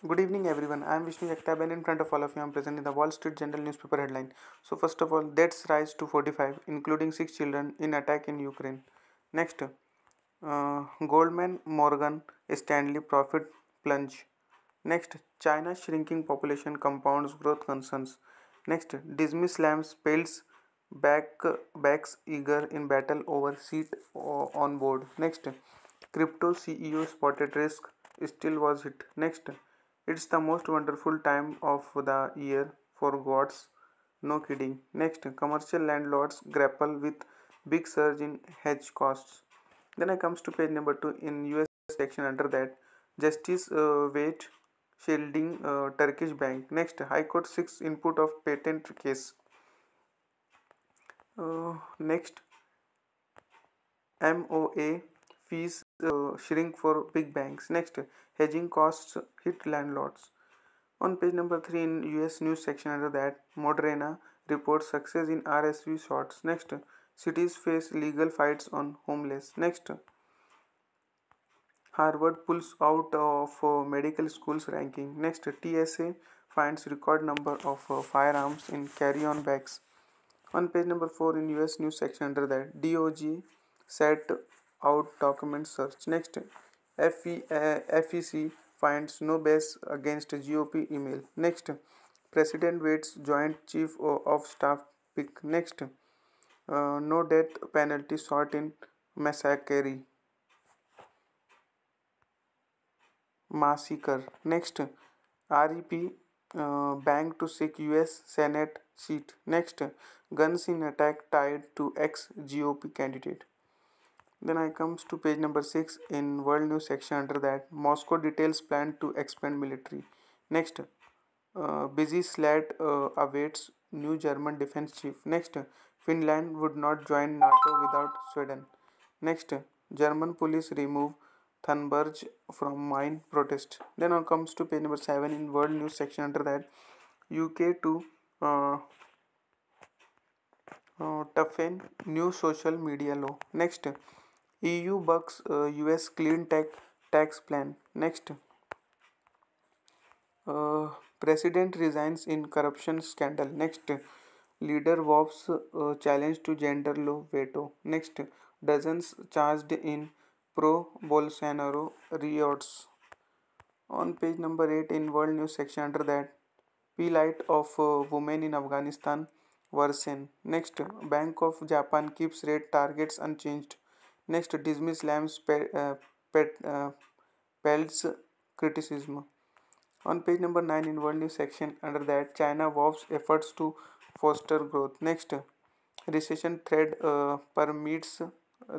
Good evening, everyone. I am Vishnu Jagtap, and in front of all of you, I am presenting the Wall Street Journal newspaper headline. So, first of all, deaths rise to 45, including 6 children in attack in Ukraine. Next, Goldman Morgan Stanley profit plunge. Next, China's shrinking population compounds growth concerns. Next, Disney slams Pales back backs eager in battle over seat on board. Next, crypto CEO spotted risk, still was hit. Next, it's the most wonderful time of the year for gods. No kidding. Next, commercial landlords grapple with big surge in hedge costs. Then I comes to page number 2 in US section under that Justice Wait shielding Turkish bank. Next, High Court 6 input of patent case. Next, MOA fees shrink for big banks. Next, hedging costs hit landlords. On page number 3 in US news section under that, Moderna reports success in RSV shots. Next, cities face legal fights on homeless. Next, Harvard pulls out of medical schools ranking. Next, TSA finds record number of firearms in carry-on bags. On page number 4 in US news section under that, DOJ set out document search. Next, FEC finds no base against GOP email. Next, President waits joint chief of staff pick. Next, no death penalty sought in massacre. Massacre. Next, REP bank to seek US Senate seat. Next, guns in attack tied to ex GOP candidate. Then I comes to page number 6 in world news section under that Moscow details plan to expand military. Next, busy slate awaits new German defense chief. Next, Finland would not join NATO without Sweden. Next, German police remove Thunberg from mine protest. Then on comes to page number 7 in world news section under that UK to uh, toughen new social media law. Next, EU bucks US clean tech tax plan. Next, president resigns in corruption scandal. Next, leader vows challenge to gender law veto. Next, dozens charged in pro Bolsonaro riots. On page number 8 in world news section under that, plight of women in Afghanistan worsen. Next, Bank of Japan keeps rate targets unchanged. Next, Disney slams Pelt's criticism. On page number 9 in world news section under that, China vows efforts to foster growth. Next, recession threat permits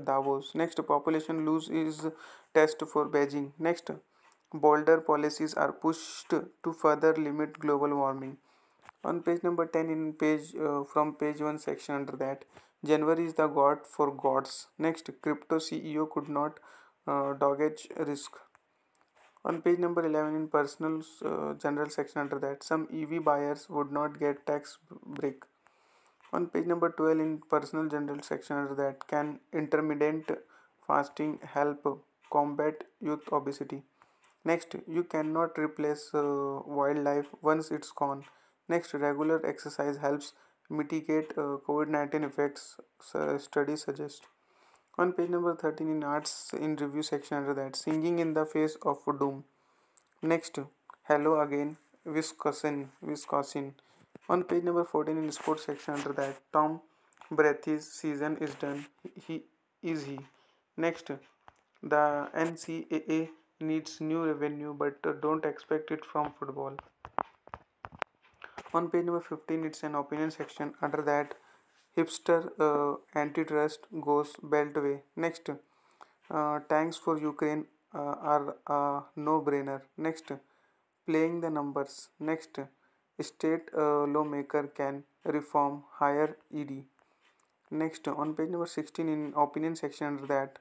Davos. Next, population loss is test for Beijing. Next, bolder policies are pushed to further limit global warming. On page number 10 in page from page 1 section under that, January is the god for gods. Next, crypto CEO could not dodge risk. On page number 11 in personal general section under that, some EV buyers would not get tax break. On page number 12 in personal general section under that, can intermittent fasting help combat youth obesity? Next, you cannot replace wildlife once it's gone. Next, regular exercise helps mitigate COVID-19 effects, studies suggest. On page number 13 in arts in review section under that, singing in the face of doom. Next, hello again, Wisconsin. On page number 14 in sports section under that, Tom Brady's season is done. He is he. Next, the NCAA needs new revenue, but don't expect it from football. On page number 15, it's an opinion section. Under that, hipster antitrust goes beltway. Next, tanks for Ukraine are a no-brainer. Next, playing the numbers. Next, state lawmaker can reform higher ED. Next, on page number 16 in opinion section under that,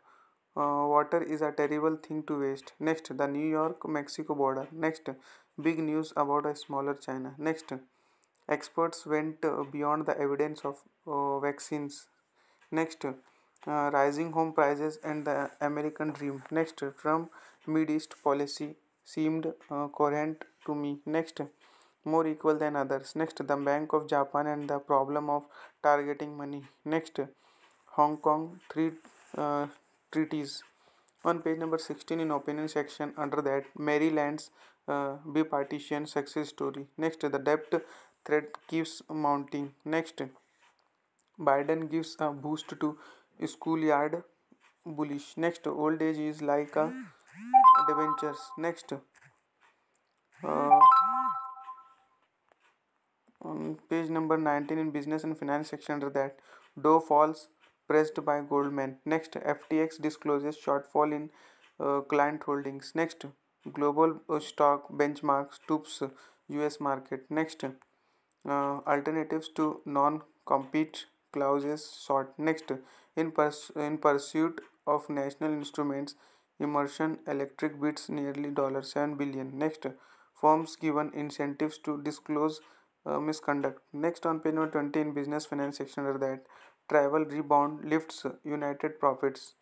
water is a terrible thing to waste. Next, the New York Mexico border. Next, big news about a smaller China. Next, experts went beyond the evidence of vaccines. Next, rising home prices and the American dream. Next, Trump Mid East policy seemed coherent to me. Next, more equal than others. Next, the Bank of Japan and the problem of targeting money. Next, Hong Kong three uh, treaties. On page number 16 in opinion section under that Maryland's bipartisan success story. Next, the debt threat keeps mounting. Next, Biden gives a boost to schoolyard bullish. Next, old age is like a debentures. Next, on page number 19 in business and finance section under that Dow falls pressed by Goldman. Next, FTX discloses shortfall in client holdings. Next, global stock benchmarks toops US market. Next, alternatives to non-compete clauses sought. Next, in pursuit of national instruments, Immersion Electric bids nearly $7 billion. Next, firms given incentives to disclose misconduct. Next, on page number 20 in business finance section under that travel rebound lifts United profits.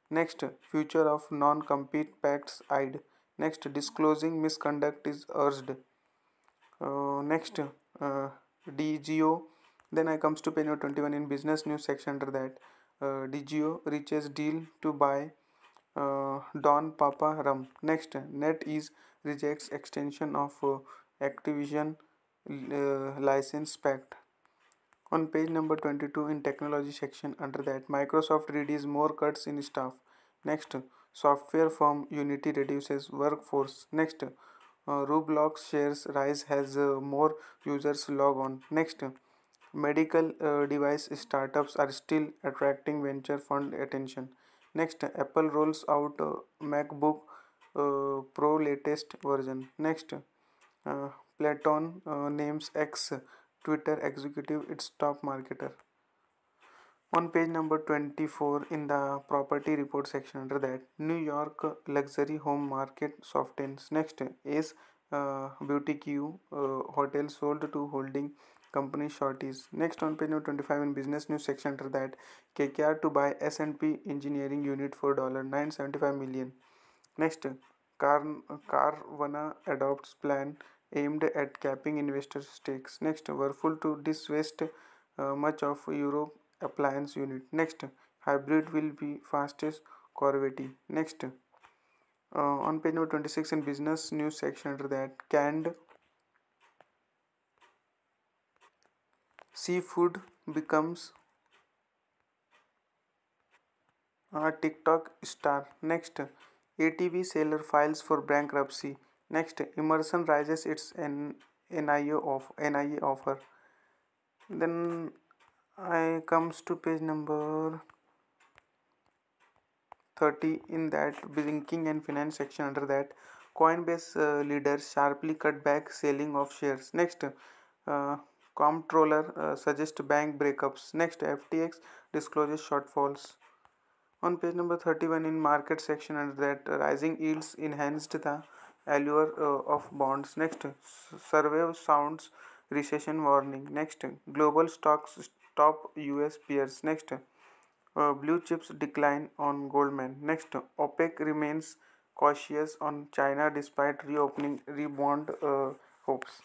Next, future of non-compete pacts eyed. Next, disclosing misconduct is urged. Next, DGO. Then I comes to page number 21 in business news section under that DGO reaches deal to buy Don Papa Rum. Next, NetEase rejects extension of Activision license pact. On page number 22 in technology section under that Microsoft releases more cuts in staff. Next, software firm Unity reduces workforce. Next, Roblox shares rise as more users log on. Next, medical device startups are still attracting venture fund attention. Next, Apple rolls out MacBook Pro latest version. Next, Platon names X Twitter executive its top marketer. On page number 24 in the property report section under that New York luxury home market softens. Next, Ace Boutique hotel sold to holding company shorties. Next, on page number 25 in business news section under that KKR to buy S&P engineering unit for $975 million. Next, Carvana adopts plan aimed at capping investor stakes. Next, Whirlpool to disvest much of Europe appliance unit. Next, hybrid will be fastest Corvette. Next, on page number 26 in business news section under that canned seafood becomes a TikTok star. Next, ATV seller files for bankruptcy. Next, Emerson rises its NIA offer. Then I comes to page number 30 in that banking and finance section under that Coinbase leaders sharply cut back selling of shares. Next, comptroller suggests bank breakups. Next, FTX discloses shortfalls. On page number 31 in market section under that rising yields enhanced the allure of bonds. Next, survey sounds recession warning. Next, global stocks top US peers. Next, blue chips decline on Goldman. Next, OPEC remains cautious on China despite reopening rebound hopes.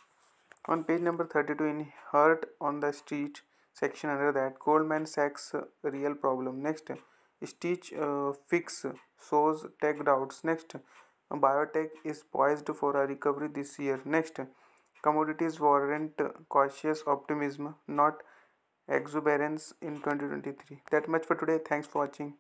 On page number 32 in Hurt on the Street section under that Goldman Sachs real problem. Next, Stitch fix shows tech doubts. Next, biotech is poised for a recovery this year. Next, commodities warrant cautious optimism, not exuberance in 2023. That much for today. Thanks for watching.